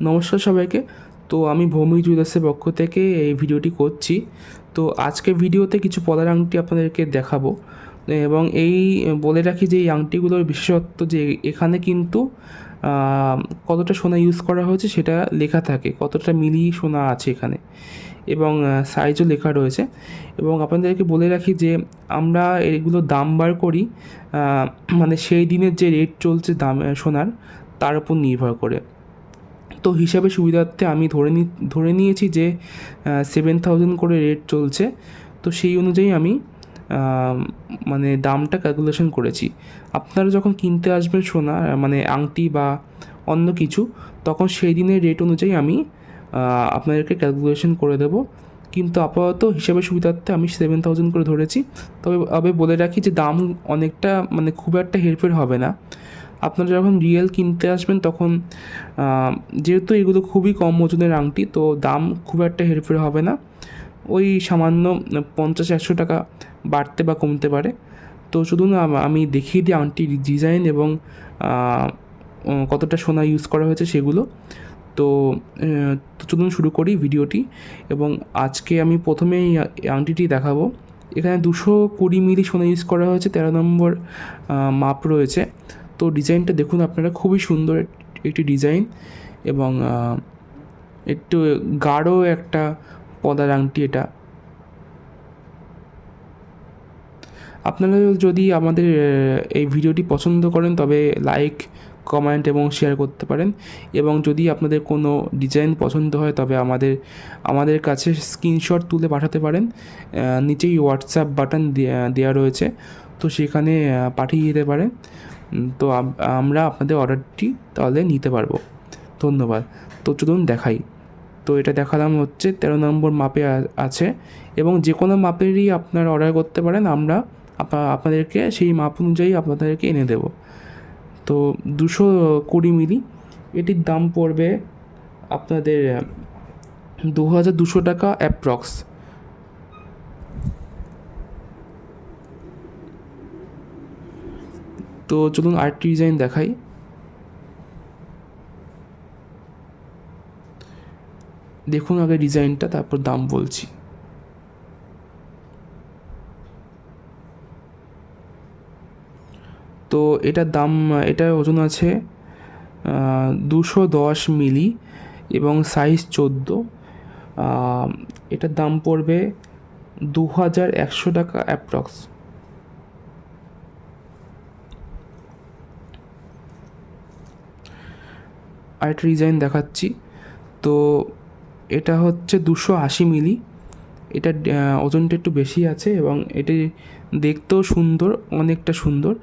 নমস্কার সবাইকে। তো আমি ভৌমিক জুয়েলার্সের পক্ষ থেকে এই ভিডিওটি করছি। তো আজকে ভিডিওতে কিছু পলার আংটি আপনাদেরকে দেখাবো এবং এই বলে রাখি যে এই আংটিগুলোর বিশেষত্ব যে এখানে কিন্তু কতটা সোনা ইউজ করা হয়েছে সেটা লেখা থাকে, কতটা মিলি সোনা আছে এখানে এবং সাইজও লেখা রয়েছে। এবং আপনাদেরকে বলে রাখি যে আমরা এগুলো দাম বার করি মানে সেই দিনের যে রেট চলছে দাম সোনার তার উপর নির্ভর করে। তো হিসাবে সুবিধার্থে আমি ধরে নিয়েছি যে 7,000 করে রেট চলছে। তো সেই অনুযায়ী আমি মানে দামটা ক্যালকুলেশন করেছি। আপনারা যখন কিনতে আসবেন সোনা মানে আংটি বা অন্য কিছু, তখন সেই দিনের রেট অনুযায়ী আমি আপনাদেরকে ক্যালকুলেশন করে দেবো। কিন্তু আপাতত হিসাবে সুবিধার্থে আমি 7,000 করে ধরেছি। তবে বলে রাখি যে দাম অনেকটা মানে খুব একটা হেরফের হবে না। আপনারা যখন রিয়েল কিনতে আসবেন তখন যেহেতু এগুলো খুবই কম ওজনের আংটি, তো দাম খুব একটা হেরফের হবে না। ওই সামান্য 50-100 টাকা বাড়তে বা কমতে পারে। তো শুধু না আমি দেখিয়ে দিই আংটির ডিজাইন এবং কতটা সোনা ইউজ করা হয়েছে সেগুলো। তো চলুন শুরু করি ভিডিওটি। এবং আজকে আমি প্রথমেই আংটিটি দেখাবো। এখানে 220 মিলি সোনা ইউজ করা হয়েছে, 13 নম্বর মাপ রয়েছে। তো ডিজাইনটা দেখুন আপনারা, খুবই সুন্দর একটি ডিজাইন এবং একটু গাঢ় একটা পদার আংটি এটা। আপনারা যদি আমাদের এই ভিডিওটি পছন্দ করেন তবে লাইক, কমেন্ট এবং শেয়ার করতে পারেন। এবং যদি আপনাদের কোনো ডিজাইন পছন্দ হয় তবে আমাদের কাছে স্ক্রিনশট তুলে পাঠাতে পারেন। নিচেই হোয়াটসঅ্যাপ বাটন দেওয়া রয়েছে, তো সেখানে পাঠিয়ে দিতে পারেন। তো আমরা আপনাদের অর্ডারটি তাহলে নিতে পারবো। ধন্যবাদ। তো চলুন দেখাই। তো এটা দেখালাম হচ্ছে 13 নম্বর মাপে আছে এবং যে কোনো মাপেরই আপনারা অর্ডার করতে পারেন। আমরা আপনাদেরকে সেই মাপ অনুযায়ী আপনাদেরকে এনে দেব। তো 220 মিলি এটির দাম পড়বে আপনাদের 2,200 টাকা অ্যাপ্রক্স। তো চলুন আরেকটি ডিজাইন দেখাই। দেখুন আগে ডিজাইনটা, তারপর দাম বলছি। তো এটার দাম, এটার ওজন আছে 210 মিলি এবং সাইজ 14। এটার দাম পড়বে 2,100 টাকা অ্যাপ্রক্স। আরেকটা ডিজাইন দেখাচ্ছি। তো এটা হচ্ছে 280 মিলি। এটার ওজনটা একটু বেশি আছে এবং এটি দেখতেও সুন্দর, অনেকটা সুন্দর।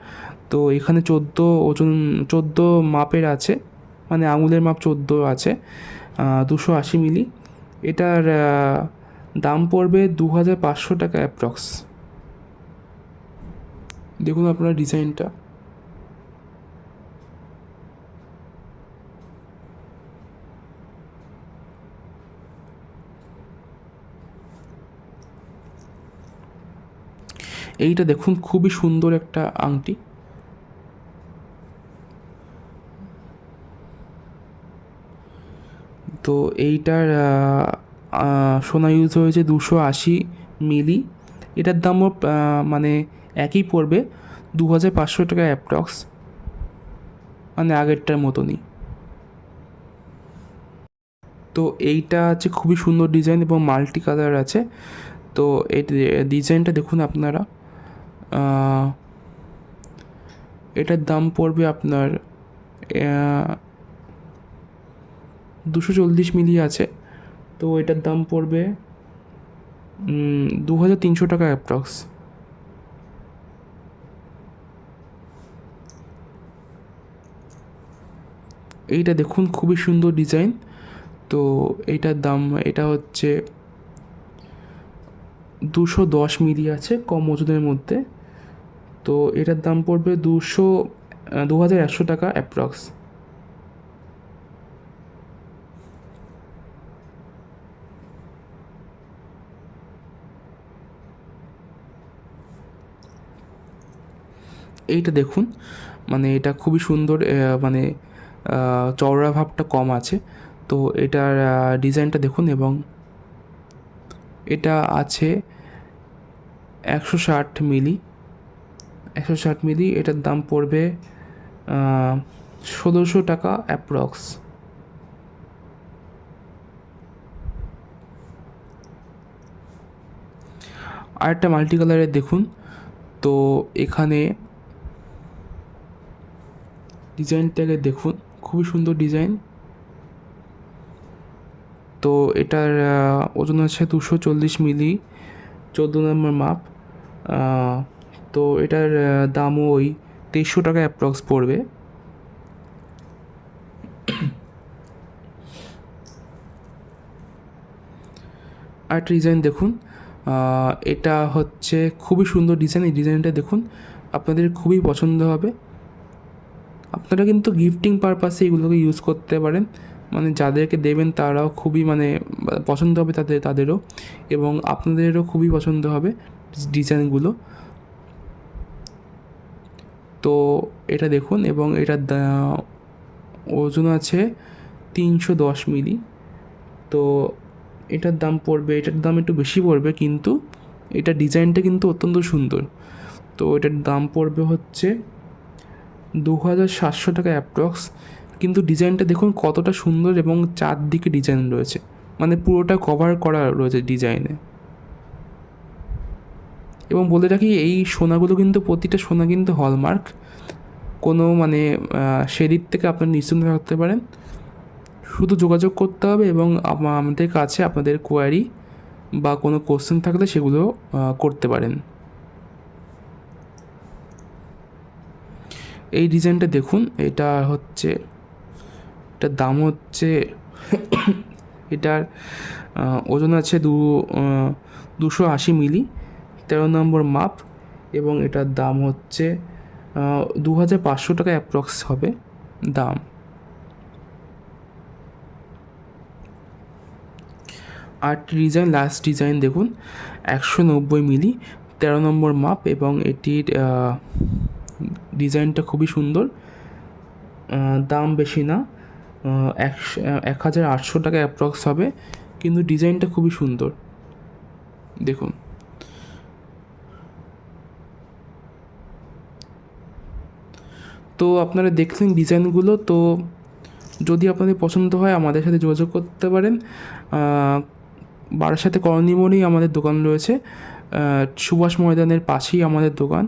তো এখানে 14 মাপের আছে, মানে আঙুলের মাপ 14 আছে। 280 মিলি। এটার দাম পড়বে 2,500 টাকা অ্যাপ্রক্স। দেখুন আপনার ডিজাইনটা। এইটা দেখুন, খুবই সুন্দর একটা আংটি। তো এইটার সোনা ইউজ হয়েছে 280 মিলি। এটার দামও মানে একই পড়বে, 2,500 টাকা অ্যাপ্রক্স, মানে আগেরটার মতনই। তো এইটা আছে খুবই সুন্দর ডিজাইন এবং মাল্টি কালার আছে। তো এই ডিজাইনটা দেখুন আপনারা। এটার দাম পড়বে আপনার 240 মিলি আছে। তো এটার দাম পড়বে 2,300 টাকা অ্যাপ্রক্স। এইটা দেখুন, খুবই সুন্দর ডিজাইন। তো এইটার দাম, এটা হচ্ছে 210 মিলি আছে, কম ওজনের মধ্যে। তো এটার দাম পড়বে 2,100 টাকা অ্যাপ্রক্স। এইটা দেখুন, মানে এটা খুবই সুন্দর, মানে চওড়া ভাবটা কম আছে। তো এটার ডিজাইনটা দেখুন, এবং এটা আছে 160 মিলি। 160 মিলি, এটার দাম পড়বে ১৬০০ টাকা অ্যাপ্রক্স। আরেকটা মাল্টি কালারের দেখুন, তো এখানে ডিজাইনটাকে দেখুন, খুবই সুন্দর ডিজাইন। তো এটার ওজন আছে 240 মিলি, 14 নম্বর মাপ। তো এটার দামও ওই 2300 টাকা অ্যাপ্রক্স পড়বে। আরেকটা ডিজাইন দেখুন, এটা হচ্ছে খুবই সুন্দর ডিজাইন। এই ডিজাইনটা দেখুন, আপনাদের খুবই পছন্দ হবে। আপনারা কিন্তু গিফটিং পারপাসে এগুলোকে ইউজ করতে পারেন, মানে যাদেরকে দেবেন তারাও খুবই মানে পছন্দ হবে তাদেরও, এবং আপনাদেরও খুবই পছন্দ হবে ডিজাইনগুলো। তো এটা দেখুন, এবং এটার ওজন আছে 310 মিলি। তো এটার দাম পড়বে, এটার দাম একটু বেশি পড়বে, কিন্তু এটার ডিজাইনটা কিন্তু অত্যন্ত সুন্দর। তো এটার দাম পড়বে হচ্ছে 2700 টাকা অ্যাপ্রক্স। কিন্তু ডিজাইনটা দেখুন কতটা সুন্দর, এবং চারদিকে ডিজাইন রয়েছে, মানে পুরোটা কভার করা রয়েছে ডিজাইনে। এবং বলে রাখি, এই সোনাগুলো কিন্তু প্রতিটা সোনা কিন্তু হলমার্ক, কোনো মানে সেদিক থেকে আপনারা নিশ্চিন্ত থাকতে পারেন। শুধু যোগাযোগ করতে হবে, এবং আমাদের কাছে আপনাদের কোয়ারি বা কোনো কোশ্চেন থাকলে সেগুলো করতে পারেন। এই ডিজাইনটা দেখুন, এটার দাম হচ্ছে এটার ওজন আছে 280 মিলি, 13 নম্বর মাপ, এবং এটার দাম হচ্ছে 2500 টাকা অ্যাপ্রক্স হবে দাম। আর ডিজাইন, লাস্ট ডিজাইন দেখুন, 190 মিলি, 13 নম্বর মাপ, এবং এটির ডিজাইনটা খুবই সুন্দর। দাম বেশি না, 1800 টাকা অ্যাপ্রক্স হবে, কিন্তু ডিজাইনটা খুবই সুন্দর দেখুন। তো আপনারা দেখলেন ডিজাইনগুলো। তো যদি আপনাদের পছন্দ হয় আমাদের সাথে যোগাযোগ করতে পারেন। বারাসাতে করণী মোড়েই আমাদের দোকান রয়েছে, সুভাষ ময়দানের পাশেই আমাদের দোকান,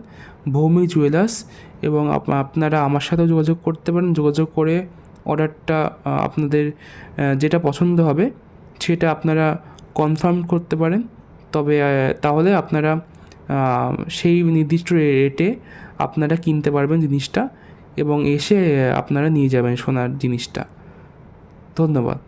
ভৌমিক জুয়েলার্স। এবং আপনারা আমার সাথেও যোগাযোগ করতে পারেন। যোগাযোগ করে অর্ডারটা আপনাদের যেটা পছন্দ হবে সেটা আপনারা কনফার্ম করতে পারেন। তবে তাহলে আপনারা সেই নির্দিষ্ট রেটে আপনারা কিনতে পারবেন জিনিসটা, এবং এসে আপনারা নিয়ে যাবেন সোনার জিনিসটা। ধন্যবাদ।